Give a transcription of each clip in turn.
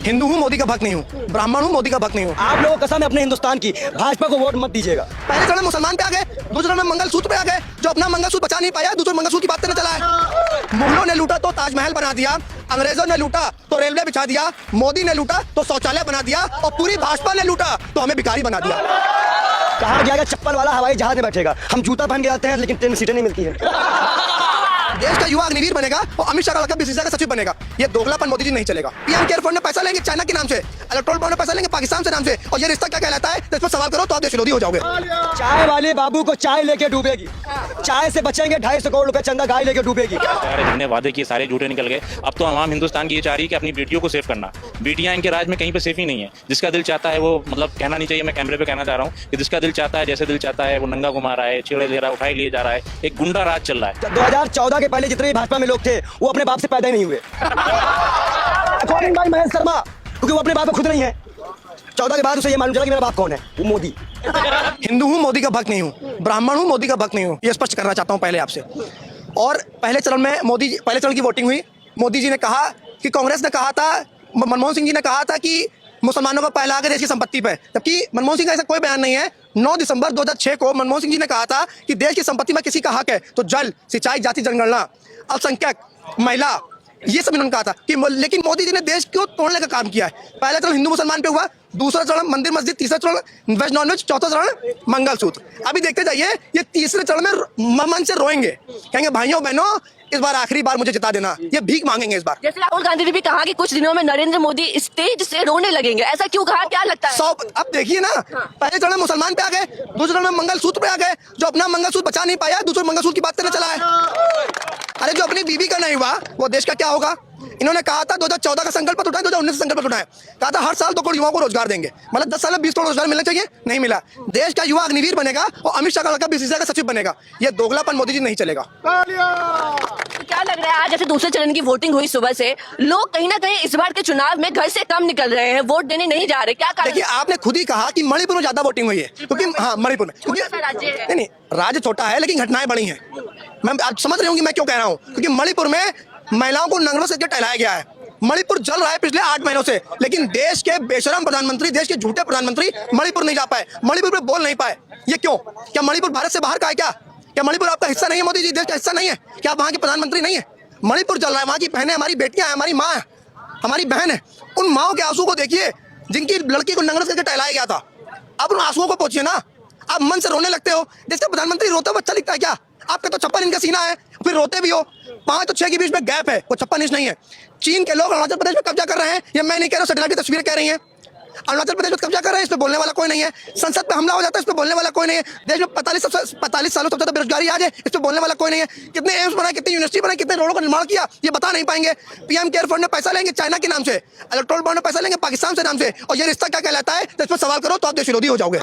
हिंदू हूँ, मोदी का भक्त नहीं हूँ। ब्राह्मण हूँ, मोदी का भक्त नहीं हूँ। आप लोगों को कसम है अपने हिंदुस्तान की, भाजपा को वोट मत दीजिएगा। पहले चरण में मुसलमान पे आ गए, दूसरे चरण में मंगलसूत्र पे आ गए। जो अपना मंगलसूत्र बचा नहीं पाया, दूसरे मंगलसूत्र की बात करने चला है। मुगलों ने लूटा तो ताजमहल बना दिया, अंग्रेजों ने लूटा तो रेलवे बिछा दिया, मोदी ने लूटा तो शौचालय बना दिया, और पूरी भाजपा ने लूटा तो हमें भिखारी बना दिया। कहा गया कि चप्पल वाला हवाई जहाज में बैठेगा, हम जूता पहन के आते हैं लेकिन ट्रेन में सीटें नहीं मिलती है। देश का युवा अग्निवीर बनेगा और अमित शाह का बीसीसीआई का सचिव बनेगा। ये दोगलापन मोदी जी नहीं चलेगा। पीएम केयर फंड में पैसा लेंगे चाइना के नाम से, इलेक्ट्रोल बॉन्ड में पैसा लेंगे पाकिस्तान से नाम से, और ये रिश्ता क्या कहलाता है? तो इस पर सवाल करो तो आप देश विरोधी हो जाओगे। चाय वाले बाबू को चाय लेके डूबेगी, चाय से बचेंगे 250 करोड़ रुपए चंदा गाय लेके डूबेगी। जितने वादे किए सारे झूठे निकल गए। अब तो आवाम हिंदुस्तान की ये चाह रही है कि अपनी बेटियों को सेव करना। बेटियां इनके राज में कहीं पे सेफ ही नहीं है। जिसका दिल चाहता है वो, मतलब कहना नहीं चाहिए, मैं कैमरे पे कहना चाह रहा हूँ कि जिसका दिल चाहता है, जैसे दिल चाहता है वो नंगा घुमा रहा है, छेड़े ले रहा है, उठाई लिए जा रहा है। एक गुंडा राज चल रहा है। 2014 के पहले जितने भी भाजपा में लोग थे वो अपने बाप से पैदा ही नहीं हुए। अकॉर्डिंग बाय महेश शर्मा, क्योंकि वो अपने बाप खुद नहीं है। 14 के बाद उसे ये मालूम चला कि मेरा बाप कौन है, वो मोदी। हिंदू हूँ, मोदी का भक्त नहीं हूँ। ब्राह्मण हूँ, मोदी का भक्त नहीं हूँ। ये स्पष्ट करना चाहता हूँ पहले आपसे। और पहले चरण में पहले चरण की वोटिंग हुई। मोदी जी ने कहा कि कांग्रेस ने कहा था, मनमोहन सिंह जी ने कहा था कि मुसलमानों का पहला हक देश की संपत्ति पे, जबकि मनमोहन सिंह का ऐसा कोई बयान नहीं है। 9 दिसंबर 2006 को मनमोहन सिंह जी ने कहा था कि देश की संपत्ति में किसी का हक है तो जल, सिंचाई, जाति जनगणना, अल्पसंख्यक, महिला, ये सब इन्होंने कहा था कि, लेकिन मोदी जी ने देश को तोड़ने का काम किया है। पहला चरण हिंदू मुसलमान पे हुआ, दूसरा चरण मंदिर मस्जिद, तीसरा चरण वेज नॉन वेज, चौथा चरण मंगलसूत्र। अभी देखते जाइए, ये तीसरे चरण में मन से रोएंगे, कहेंगे भाइयों बहनों इस बार आखिरी बार मुझे जिता देना। ये भीख मांगेंगे इस बार। जैसे राहुल गांधी ने भी कहा कि कुछ दिनों में नरेंद्र मोदी स्टेज से रोने लगेंगे, ऐसा क्यों कहा, क्या लगता है? अब देखिए ना, पहले चरण में मुसलमान पे आ गए, दूसरे चरण में मंगलसूत्र पे आ गए। जो अपना मंगलसूत्र बचा नहीं पाया, दूसरे मंगलसूत्र की बात करने चला है। अरे जो अपनी बीवी का नहीं हुआ वो देश का क्या होगा? इन्होंने कहा था 2014 का संकल्प उठाए, 2019 का संकल्प उठाए। कहा था हर साल 2 करोड़ युवाओं को रोजगार देंगे, मतलब 10 साल में 20 करोड़ रोजगार मिलना चाहिए, नहीं मिला। देश का युवा अग्निवीर बनेगा और अमित शाह का लड़का बीसीसीआई का सचिव बनेगा। ये दोगलापन मोदी जी नहीं चलेगा। तो क्या लग रहा है, आज जैसे दूसरे चरण की वोटिंग हुई सुबह से, लोग कहीं ना कहीं इस बार के चुनाव में घर से कम निकल रहे हैं, वोट देने नहीं जा रहे, क्या कारण? देखिए, आपने खुद ही कहा कि मणिपुर में ज्यादा वोटिंग हुई है, क्योंकि हाँ मणिपुर में, छोटा सा राज्य है। नहीं राज्य छोटा है लेकिन घटनाएं बड़ी हैं। मैं आप समझ रहे होंगे मैं क्यों कह रहा हूँ, क्योंकि मणिपुर में महिलाओं को नंगरों से टहलाया गया है। मणिपुर जल रहा है पिछले 8 महीनों से, लेकिन देश के बेशरम प्रधानमंत्री, देश के झूठे प्रधानमंत्री मणिपुर नहीं जा पाए, मणिपुर पे बोल नहीं पाए। ये क्यों? क्या मणिपुर भारत से बाहर का है? क्या मणिपुर आपका हिस्सा नहीं है? मोदी जी देश का हिस्सा नहीं है क्या? आप वहाँ के प्रधानमंत्री नहीं है? मणिपुर जल रहा है, वहाँ की बहनें, हमारी बेटियां हैं, हमारी माँ है, हमारी बहन है। उन माओ के आंसू को देखिए जिनकी लड़की को नंगरस करके टहलाया गया था। अब उन आंसुओं को पहुंचिए ना। आप मन से रोने लगते हो। देश का प्रधानमंत्री रोता हुआ अच्छा लिखता है क्या? आपका तो 56 इंच का सीना है, फिर रोते भी हो। 5 और 6 के बीच में गैप है, वो 56 इंच नहीं है। चीन के लोग अरुणाचल प्रदेश में कब्जा कर रहे हैं, ये मैं नहीं कह रहा हूँ, सैटेलाइट की तस्वीरें कह रही हैं। अरुणाचल प्रदेश में कब्जा कर रहे हैं, इस पे बोलने वाला कोई नहीं है। संसद पे हमला हो जाता है, इस पे बोलने वाला कोई नहीं है। देश में 45 सालों से ज्यादा बेरोजगारी आज है, इस पे बोलने वाला कोई नहीं है। कितने एम्स बनाए, कितनी यूनिवर्सिटी बनाई, कितने रोडों का निर्माण किया, ये बता नहीं पाएंगे। पीएम केयर फंड में पैसा लेंगे चाइना के नाम से, इलेक्ट्रोल बॉन्ड में पैसा लेंगे पाकिस्तान से नाम से, और ये रिश्ता क्या कहलाता है? तो इस पर सवाल करो तो आप देश विरोधी हो जाओगे।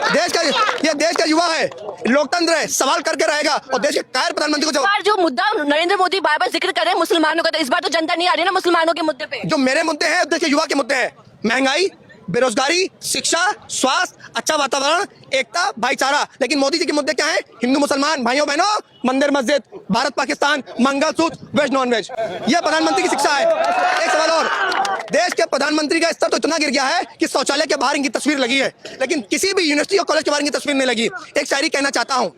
देश का युवा है, लोकतंत्र है, सवाल करके रहेगा, और देश के कायर प्रधानमंत्री को जो मुद्दा नरेंद्र मोदी बार बार जिक्र कर रहे हैं मुसलमानों का, तो इस बार तो जनता नहीं आ रही ना मुसलमानों के मुद्दे पे। जो मेरे मुद्दे हैं देश के युवा के मुद्दे हैं, महंगाई, बेरोजगारी, शिक्षा, स्वास्थ्य, अच्छा वातावरण, एकता, भाईचारा। लेकिन मोदी जी के मुद्दे क्या हैं? हिंदू मुसलमान, भाइयों बहनों, मंदिर मस्जिद, Bharat Pakistan, mangalsutra, veg non veg. यह प्रधानमंत्री की शिक्षा है। एक सवाल और, देश के प्रधानमंत्री का स्तर तो इतना गिर गया है कि शौचालय के बाहर इनकी तस्वीर लगी है, लेकिन किसी भी यूनिवर्सिटी और कॉलेज के बाहर इनकी तस्वीर नहीं लगी। एक शायरी कहना चाहता हूँ,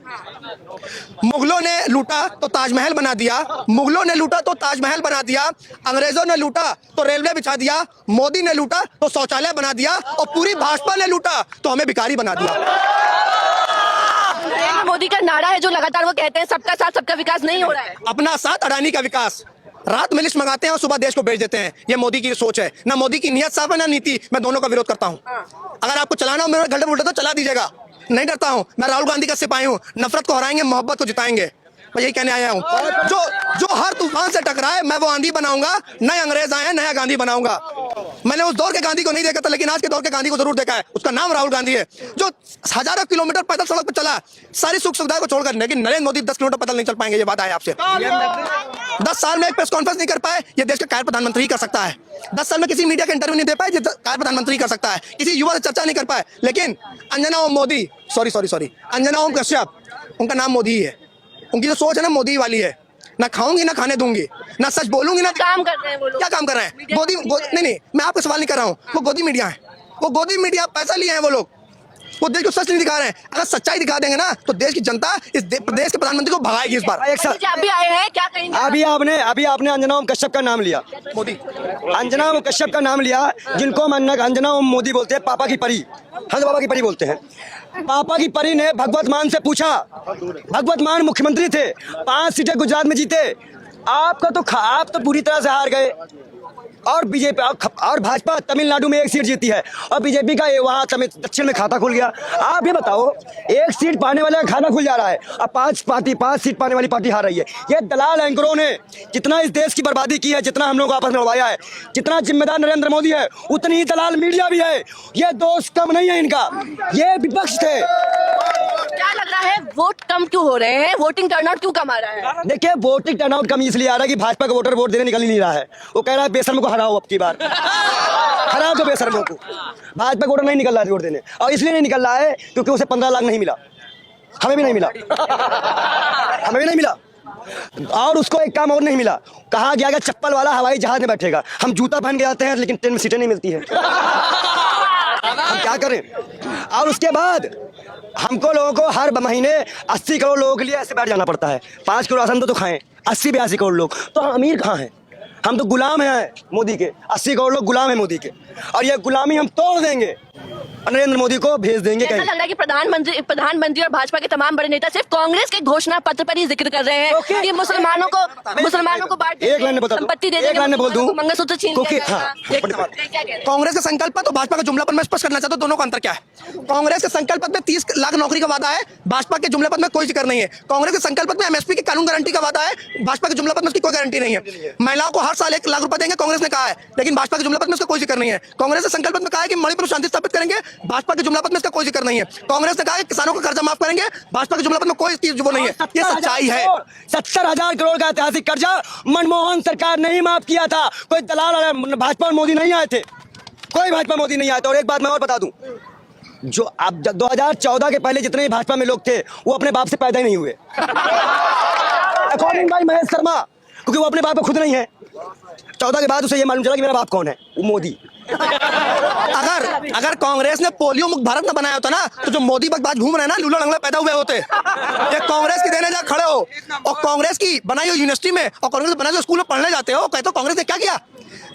मुगलों ने लूटा तो ताजमहल बना दिया, मुगलों ने लूटा तो ताजमहल बना दिया, अंग्रेजों ने लूटा तो रेलवे बिछा दिया, मोदी ने लूटा तो शौचालय बना दिया, और पूरी भाजपा ने लूटा तो हमें भिखारी बना दिया। नरेंद्र मोदी का नारा है जो लगातार वो कहते हैं सबका साथ सबका विकास नहीं हो रहा है। अपना साथ अडानी का विकास। रात में लिस्ट मंगाते हैं और सुबह देश को बेच देते हैं। ये मोदी की सोच है। ना मोदी की नियत साफ है ना नीति। मैं दोनों का विरोध करता हूँ। अगर आपको चलाना हो मेरे गड्ढे उल्टे तो चला दीजिएगा, नहीं डरता हूँ। मैं राहुल गांधी का सिपाही हूँ। नफरत को हराएंगे, मोहब्बत को जिताएंगे। मैं यही कहने आया हूँ। जो हर तूफान से टकराए मैं वो आंधी बनाऊंगा। नए अंग्रेज आए, नया गांधी बनाऊंगा। मैंने उस दौर के गांधी को नहीं देखा था, लेकिन आज के दौर के गांधी को जरूर देखा है। उसका नाम राहुल गांधी है, जो हजारों किलोमीटर पैदल सड़क पर चला, सारी सुख सुविधाओं को छोड़कर। लेकिन नरेंद्र मोदी 10 किलोमीटर पैदल नहीं चल पाएंगे, ये बात है आपसे। 10 साल में एक प्रेस कॉन्फ्रेंस नहीं कर पाए, ये देश का कायर प्रधानमंत्री ही कर सकता है। 10 साल में किसी मीडिया का इंटरव्यू नहीं दे पाए, ये कायर प्रधानमंत्री कर सकता है। किसी युवा से चर्चा नहीं कर पाए, लेकिन अंजना ओम मोदी, सॉरी अंजना ओम कश्यप, उनका नाम मोदी ही है। उनकी जो सोच है ना मोदी वाली है। ना खाऊंगी ना खाने दूंगी, ना सच बोलूंगी ना। काम कर रहे हैं वो लोग। क्या काम कर रहे हैं? नहीं, मैं आपको सवाल नहीं कर रहा हूँ। वो गोदी मीडिया है, वो गोदी मीडिया, पैसा लिए हैं वो लोग। वो देश को सच नहीं दिखा रहे हैं। अगर सच्चाई दिखा देंगे ना तो देश की जनता इस प्रदेश के प्रधानमंत्री को भगाएगी इस बार। एक साथ जी, आप भी आए हैं, क्या कहेंगे? अभी आपने अंजना ओम कश्यप का नाम लिया, मोदी, अंजना ओम कश्यप का नाम लिया, जिनको हम अंजना ओम मोदी बोलते हैं, पापा की परी, हंस बाबा की परी बोलते हैं। पापा की परी ने भगवत मान से पूछा, भगवत मान मुख्यमंत्री थे, 5 सीटें गुजरात में जीते, आप तो पूरी तरह से हार गए। और बीजेपी और भाजपा तमिलनाडु में 1 सीट जीती है, और बीजेपी का वहाँ दक्षिण में खाता खुल गया। आप ये बताओ, 1 सीट पाने वाले का खाता खुल जा रहा है, अब 5 सीट पाने वाली पार्टी हार रही है। ये दलाल एंकरों ने जितना इस देश की बर्बादी की है, जितना हम लोग आपस में लड़वाया है, जितना जिम्मेदार नरेंद्र मोदी है, उतनी ही दलाल मीडिया भी है। ये दोस्त कम नहीं है इनका, ये विपक्ष थे। क्या लग रहा है, वोट कम क्यों हो रहे हैं? वोटिंग टर्नआउट क्यों कम आ रहा है? देखिए, वोटिंग टर्नआउट कम इसलिए आ रहा है कि भाजपा का वोटर वोट देने निकल ही नहीं रहा है। वो कह रहा है बेशर्म को हराओ, अब की बार हराओ तो बेशर्मों को। भाजपा का वोटर नहीं निकल रहा है वोट देने, और इसलिए नहीं निकल रहा है क्योंकि उसे 15 लाख नहीं मिला, हमें भी नहीं मिला, हमें भी नहीं मिला। और उसको एक काम और नहीं मिला, कहा गया कि चप्पल वाला हवाई जहाज में बैठेगा। हम जूता पहन के जाते हैं लेकिन ट्रेन में सीटें नहीं मिलती है, हम क्या करें? और उसके बाद हमको लोगों को हर महीने 80 करोड़ लोगों के लिए ऐसे बैठ जाना पड़ता है। 5 करोड़ राशन तो खाएं, 80-82 करोड़ लोग, तो हम अमीर कहाँ हैं? हम तो गुलाम हैं मोदी के, 80 करोड़ लोग गुलाम हैं मोदी के, और ये गुलामी हम तोड़ देंगे, नरेंद्र मोदी को भेज देंगे ऐसा कहीं। लग रहा है कि प्रधानमंत्री और भाजपा के तमाम बड़े नेता सिर्फ कांग्रेस के घोषणा पत्र पर ही जिक्र कर रहे हैं कि मुसलमानों को बांट एक लाइन में बता दूं, संपत्ति दे एक देंगे, लाइन में बोल दूं, मंगलसूत्र छीन क्योंकि लिया हाँ, जाएगा। बड़ी बात। क्या कह रहे हैं? कांग्रेस का संकल्प तो भाजपा का जुमला पर मैं स्पष्ट करना चाहता हूं, दोनों का अंतर क्या है। कांग्रेस के संकल्प में 30 लाख नौकरी का वादा है, भाजपा के जुमला पत्र में कोई जिक्र नहीं है। कांग्रेस के संकल्प में एमएसपी की कानून गारंटी का वादा है, भाजपा के जुमला पत्र में उसकी कोई गारंटी नहीं है। महिलाओं को हर साल 1 लाख रुपए देंगे, कांग्रेस ने कहा है, लेकिन भाजपा के जुमला पत्र में उसका कोई जिक्र नहीं है। कांग्रेस के संकल्प में कहा है कि मणिपुर शांति स्थापित करेंगे, भाजपा के जुमला पत्र में इसका कोई जिक्र नहीं है। कांग्रेस ने कहा है किसानों का कर्जा माफ करेंगे, भाजपा के जुमला पत्र में कोई इसकी वो नहीं है। ये सच्चाई है। 70,000 करोड़ का ऐतिहासिक कर्जा मनमोहन सरकार नहीं माफ किया था, कोई दलाल भाजपा और मोदी नहीं आए थे, कोई भाजपा मोदी नहीं आए थे। और एक बात मैं और बता दूं, जो अब 2014 के पहले जितने भी भाजपा में लोग थे वो अपने बाप से पैदा ही नहीं हुए, अकॉर्डिंग बाय महेश शर्मा, क्योंकि वो अपने बाप को खुद नहीं है। 14 के बाद उसे ये मालूम चला कि मेरा बाप कौन है, वो मोदी। अगर कांग्रेस ने पोलियो मुक्त भारत न बनाया होता ना, तो जो मोदी बकवास घूम रहे हैं ना, लूला लंगड़ा पैदा हुए होते। ये कांग्रेस की देने जा खड़े हो, और कांग्रेस की बनाई हुई यूनिवर्सिटी में और कांग्रेस बनाए हुए स्कूल में पढ़ने जाते हो, कहते हो कांग्रेस ने क्या किया।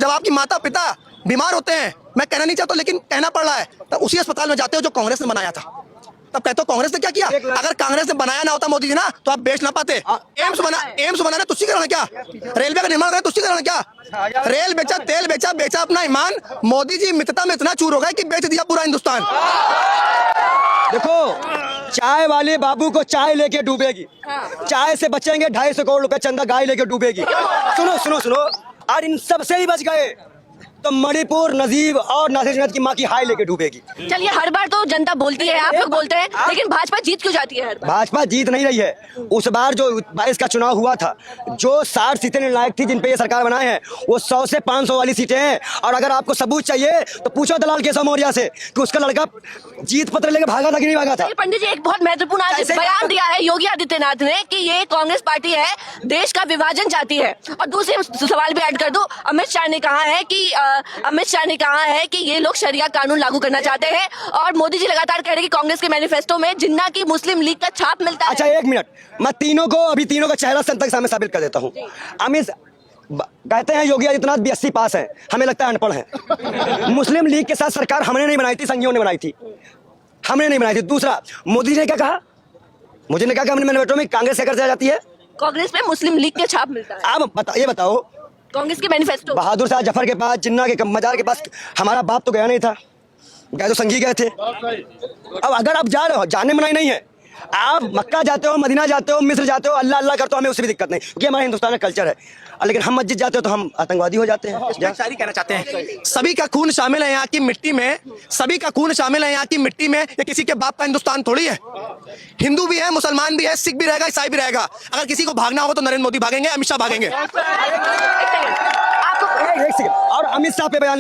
जब आपकी माता पिता बीमार होते हैं, मैं कहना नहीं चाहता लेकिन कहना पड़ रहा है, तो उसी अस्पताल में जाते हो जो कांग्रेस ने बनाया था, तब कहते हो कांग्रेस ने क्या किया। अगर कांग्रेस ने बनाया ना होता मोदी जी ना, तो आप बेच ना पाते। एम्स बनाना तुष्टिकरण क्या, रेलवे का निर्माण करें तुष्टिकरण क्या, रेल बेचा, तेल बेचा, बेचा अपना ईमान। मोदी जी मित्रता में इतना चूर हो गए कि बेच दिया पूरा हिंदुस्तान। देखो, चाय वाले बाबू को चाय लेके डूबेगी, चाय से बचेंगे 250 करोड़ रुपए चंदा गाय लेके डूबेगी। सुनो सुनो सुनो, और इन सबसे ही बच गए तो मणिपुर, नजीब और नासिर जन्नत की माँ की हाय लेके डूबेगी। चलिए, हर बार तो जनता बोलती है, आप लोग बोलते हैं, लेकिन भाजपा जीत क्यों जाती है हर बार? भाजपा जीत नहीं रही है। उस बार जो 22 का चुनाव हुआ था, जो 60 सीटें निर्णायक थी जिन पे ये सरकार बनाए हैं, वो 100 से 500 वाली सीटें हैं। और अगर आपको सबूत चाहिए तो पूछो दलाल केशव मौर्य से कि उसका लड़का जीत पत्र लेके भागा था कि नहीं भागा था। पंडित जी, एक बहुत महत्वपूर्ण आज बयान दिया है योगी आदित्यनाथ ने कि ये कांग्रेस पार्टी है, देश का विभाजन चाहती है। और दूसरे सवाल भी ऐड कर दो, अमित शाह ने कहा है कि ये लोग शरिया कानून लागू करना चाहते हैं, और मोदी जी लगातार कह रहे हैं कि कांग्रेस के मैनिफेस्टो में जिन्ना की मुस्लिम लीग का छाप मिलता है। अच्छा, 1 मिनट, मैं अभी तीनों का चेहरा संतक सामने साबित कर देता हूँ। अमित कहते हैं योगी आदित्यनाथ BSc पास है, हमें लगता है अनपढ़ है। मुस्लिम लीग के साथ सरकार हमने नहीं बनाई थी, संघियों ने बनाई थी, हमने नहीं बनाई थी। दूसरा, मोदी जी ने क्या कहा, मुझे ने कहा कि हमने मैनिफेस्टो में कांग्रेस क्या कर जाती है, कांग्रेस में मुस्लिम लीग के छाप मिलता है। आप ये बताओ, कांग्रेस के मैनिफेस्टो, बहादुर शाह जफर के पास, जिन्ना के मजार के पास हमारा बाप तो गया नहीं था, गए तो संघी गए थे। अब अगर आप जा रहे हो, जाने मनाही नहीं है, आप मक्का जाते हो, मदीना जाते हो, मिस्र जाते हो, अल्लाह अल्लाह करते हो, हमें उससे भी दिक्कत नहीं, क्योंकि हमारे हिंदुस्तान का कल्चर है। लेकिन हम मस्जिद जाते हो तो हम आतंकवादी हो जाते हैं। शायरी कहना चाहते हैं, सभी का खून शामिल है यहाँ की मिट्टी में, सभी का खून शामिल है यहाँ की मिट्टी में। ये किसी के बाप का हिंदुस्तान थोड़ी है। हिंदू भी है, मुसलमान भी है, सिख भी रहेगा, ईसाई भी रहेगा। अगर किसी को भागना होगा तो नरेंद्र मोदी भागेंगे, अमित शाह भागेंगे। एक सेकंड, और अमित शाह पे बयान